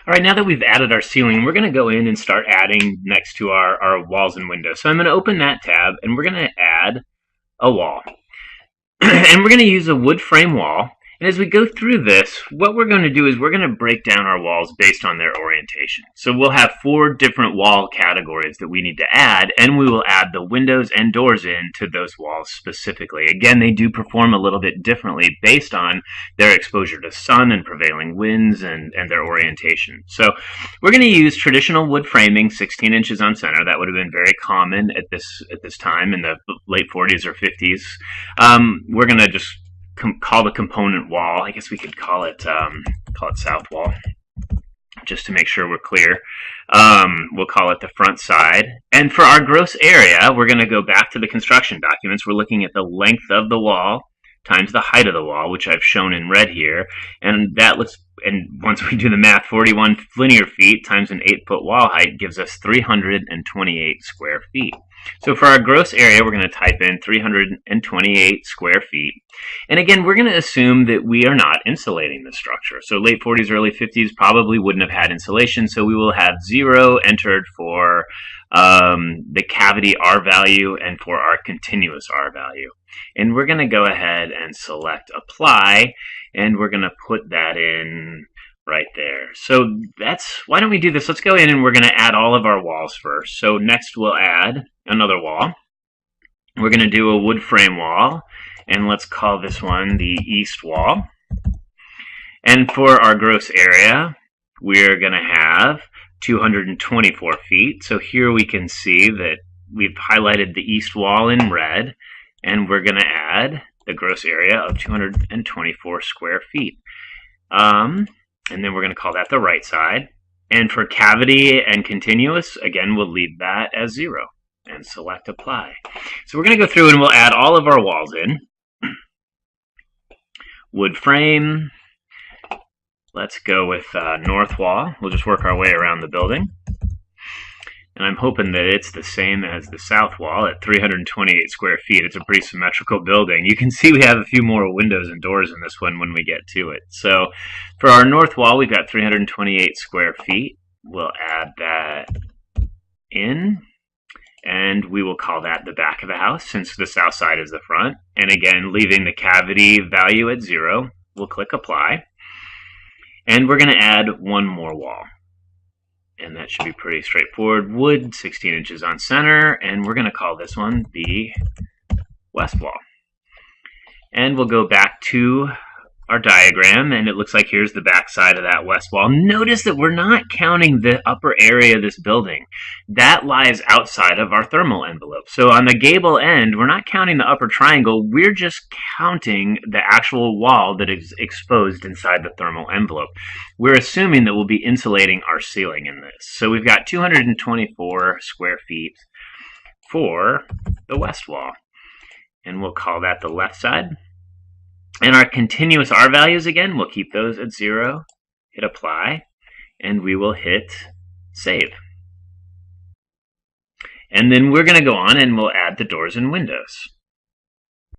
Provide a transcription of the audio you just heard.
All right, now that we've added our ceiling, we're going to go in and start adding next to our walls and windows. So I'm going to open that tab and we're going to add a wall. And we're going to use a wood frame wall. And as we go through this, what we're going to do is we're going to break down our walls based on their orientation. So we'll have 4 different wall categories that we need to add, and we will add the windows and doors into those walls specifically. Again, they do perform a little bit differently based on their exposure to sun and prevailing winds and their orientation. So we're going to use traditional wood framing, 16 inches on center. That would have been very common at this time in the late 40s or 50s. We're going to just call the component wall. I guess we could call it south wall, just to make sure we're clear. We'll call it the front side. And for our gross area, we're going to go back to the construction documents. We're looking at the length of the wall times the height of the wall, which I've shown in red here. And that looks, and once we do the math, 41 linear feet times an 8-foot wall height gives us 328 square feet. So for our gross area, we're going to type in 328 square feet. And again, we're going to assume that we are not insulating the structure. So late 40s, early 50s probably wouldn't have had insulation, so we will have 0 entered for the cavity R value and for our continuous R value. And we're going to go ahead and select apply, and we're going to put that in right there. So why don't we do this? Let's go in and we're going to add all of our walls first. So next we'll add another wall. We're going to do a wood frame wall, and let's call this one the east wall. And for our gross area, we're going to have 224 feet. So here we can see that we've highlighted the east wall in red, and we're going to add the gross area of 224 square feet. And then we're going to call that the right side. And for cavity and continuous, again, we'll leave that as 0 and select apply. So we're going to go through and we'll add all of our walls in. Wood frame. Let's go with north wall. We'll just work our way around the building. And I'm hoping that it's the same as the south wall at 328 square feet. It's a pretty symmetrical building. You can see we have a few more windows and doors in this one when we get to it. So for our north wall, we've got 328 square feet. We'll add that in, and we will call that the back of the house since the south side is the front. And again, leaving the cavity value at 0, we'll click apply. And we're going to add one more wall. And that should be pretty straightforward. Wood, 16 inches on center, and we're going to call this one the west wall. And we'll go back to our diagram, and it looks like here's the back side of that west wall. Notice that we're not counting the upper area of this building. That lies outside of our thermal envelope. So on the gable end, we're not counting the upper triangle. We're just counting the actual wall that is exposed inside the thermal envelope. We're assuming that we'll be insulating our ceiling in this. So we've got 224 square feet for the west wall. And we'll call that the left side. And our continuous R values, again, we'll keep those at 0, hit apply, and we will hit save. And then we're going to go on and we'll add the doors and windows.